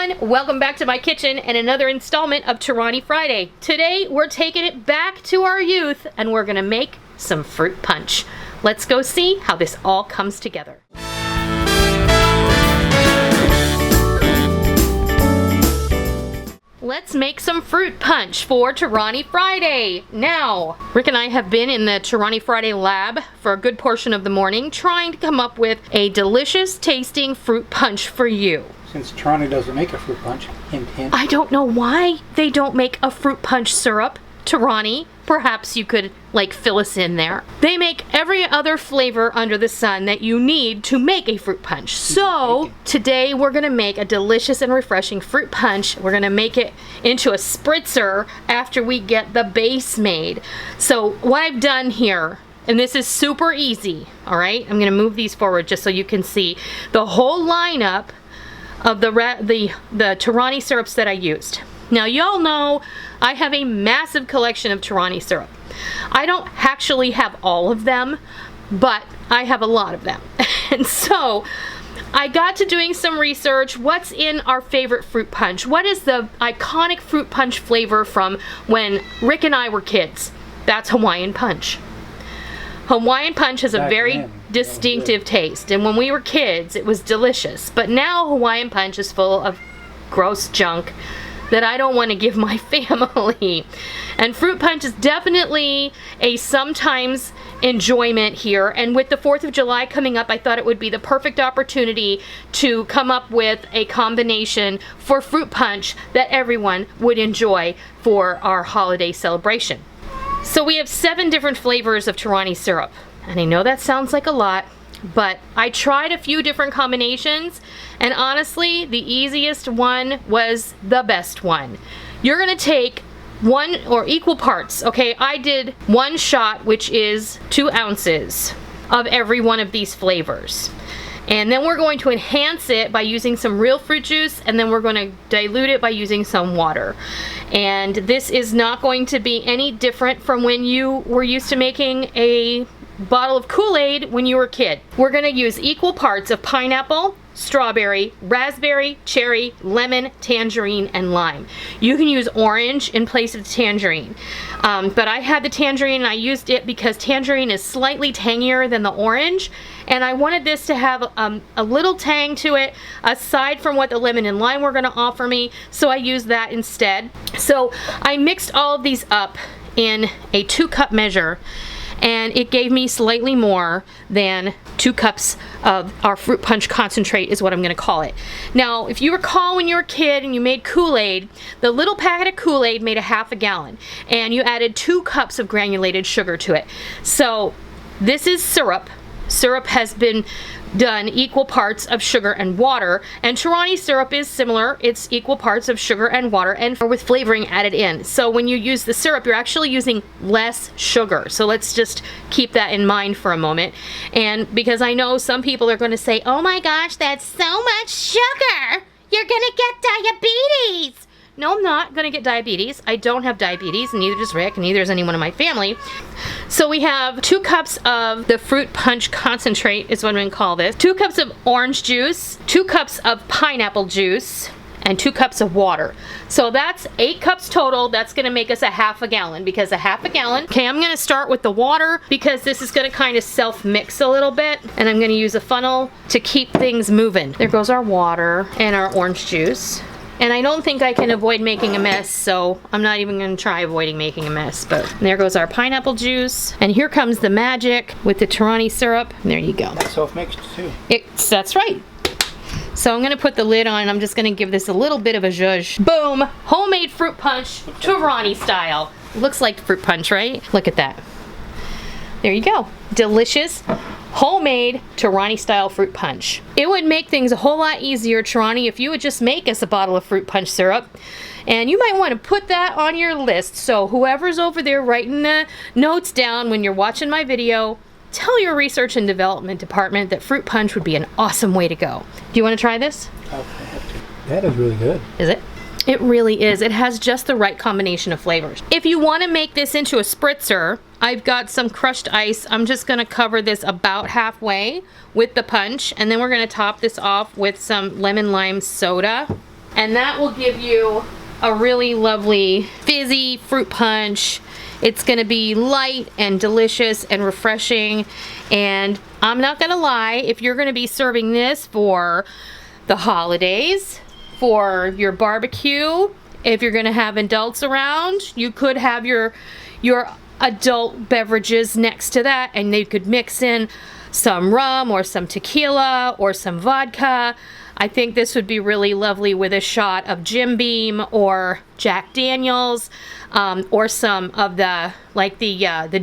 everyone, welcome back to my kitchen and another installment of Torani Friday. Today we're taking it back to our youth and we're gonna make some fruit punch. Let's go see how this all comes together. Let's make some fruit punch for Torani Friday. Now, Rick and I have been in the Torani Friday lab for a good portion of the morning trying to come up with a delicious tasting fruit punch for you. Since Torani doesn't make a fruit punch, hint hint. I don't know why they don't make a fruit punch syrup. Torani, perhaps you could fill us in there. They make every other flavor under the sun that you need to make a fruit punch. So today we're gonna make a delicious and refreshing fruit punch. We're gonna make it into a spritzer after we get the base made. So what I've done here, and this is super easy, all right? I'm gonna move these forward just so you can see the whole lineup of the Torani syrups that I used. Now y'all know I have a massive collection of Torani syrup. I don't actually have all of them, but I have a lot of them. And so I got to doing some research. What's in our favorite fruit punch? What is the iconic fruit punch flavor from when Rick and I were kids? That's Hawaiian punch. Hawaiian punch has a very distinctive taste, and when we were kids it was delicious, but now Hawaiian punch is full of gross junk that I don't want to give my family. And fruit punch is definitely a sometimes enjoyment here, and with the 4th of July coming up, I thought it would be the perfect opportunity to come up with a combination for fruit punch that everyone would enjoy for our holiday celebration. So we have 7 different flavors of Torani syrup, and I know that sounds like a lot, but I tried a few different combinations, and honestly, the easiest one was the best one. You're gonna take 1 or equal parts, okay? I did 1 shot, which is 2 ounces of every one of these flavors. And then we're going to enhance it by using some real fruit juice, and then we're going to dilute it by using some water. And this is not going to be any different from when you were used to making a bottle of Kool-Aid when you were a kid. We're going to use equal parts of pineapple, strawberry, raspberry, cherry, lemon, tangerine, and lime. You can use orange in place of the tangerine. But I had the tangerine and I used it because tangerine is slightly tangier than the orange, and I wanted this to have a little tang to it aside from what the lemon and lime were going to offer me, so I used that instead. So I mixed all of these up in a 2-cup measure, and it gave me slightly more than 2 cups of our fruit punch concentrate is what I'm gonna call it. Now, if you recall when you were a kid and you made Kool-Aid, the little packet of Kool-Aid made a half a gallon, and you added 2 cups of granulated sugar to it. So this is syrup. Syrup has been done equal parts of sugar and water, and Torani syrup is similar. It's equal parts of sugar and water, and with flavoring added in. So when you use the syrup, you're actually using less sugar. So let's just keep that in mind for a moment. And because I know some people are going to say, oh my gosh, that's so much sugar, you're gonna get diabetes. No, I'm not gonna get diabetes. I don't have diabetes, and neither does Rick, and neither does anyone in my family. So we have 2 cups of the fruit punch concentrate is what I'm gonna call this. 2 cups of orange juice, 2 cups of pineapple juice, and 2 cups of water. So that's 8 cups total. That's gonna make us a half a gallon, because a half a gallon. Okay, I'm gonna start with the water because this is gonna kind of self-mix a little bit, and I'm gonna use a funnel to keep things moving. There goes our water and our orange juice. And I don't think I can avoid making a mess, so I'm not even going to try avoiding making a mess. But there goes our pineapple juice. And here comes the magic with the Torani syrup. And there you go. That's self-mixed too. That's right. So I'm going to put the lid on, and I'm just going to give this a little bit of a zhuzh. Boom! Homemade fruit punch, Torani style. Looks like fruit punch, right? Look at that. There you go. Delicious, homemade Torani style fruit punch. It would make things a whole lot easier, Torani, if you would just make us a bottle of fruit punch syrup. And you might want to put that on your list. So whoever's over there writing the notes down when you're watching my video, tell your research and development department that fruit punch would be an awesome way to go. Do you want to try this? Okay. That is really good. Is it? It really is. It has just the right combination of flavors. If you want to make this into a spritzer, I've got some crushed ice. I'm just going to cover this about halfway with the punch, and then we're going to top this off with some lemon lime soda. And that will give you a really lovely fizzy fruit punch. It's gonna be light and delicious and refreshing. And I'm not gonna lie, if you're gonna be serving this for the holidays, for your barbecue, if you're gonna have adults around, you could have your adult beverages next to that, and you could mix in some rum or some tequila or some vodka. I think this would be really lovely with a shot of Jim Beam or Jack Daniels, or some of the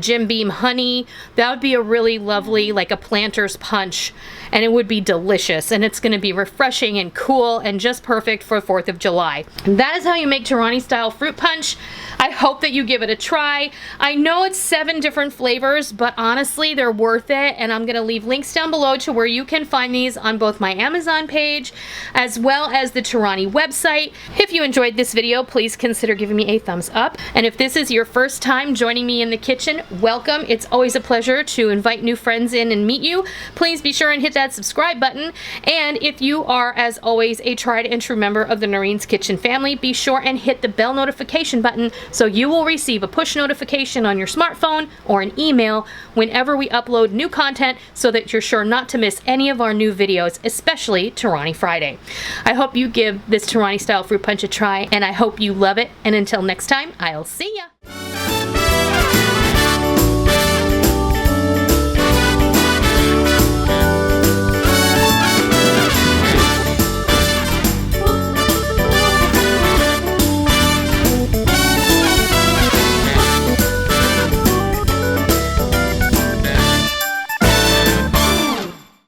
Jim Beam honey. That would be a really lovely, like a planter's punch, and it would be delicious, and it's going to be refreshing and cool and just perfect for 4th of July. And that is how you make Torani style fruit punch. I hope that you give it a try. I know it's 7 different flavors, but honestly, they're worth it, and I'm going to leave links down below to where you can find these on both my Amazon page as well as the Torani website. If you enjoyed this video, please consider giving me a thumbs up. And if this is your first time joining me in the kitchen, welcome. It's always a pleasure to invite new friends in and meet you. Please be sure and hit that subscribe button. And if you are, as always, a tried and true member of the Noreen's Kitchen family, be sure and hit the bell notification button so you will receive a push notification on your smartphone or an email whenever we upload new content, so that you're sure not to miss any of our new videos, especially Torani Friday. I hope you give this Torani style fruit punch a try, and I hope you love it. And until next time, I'll see ya.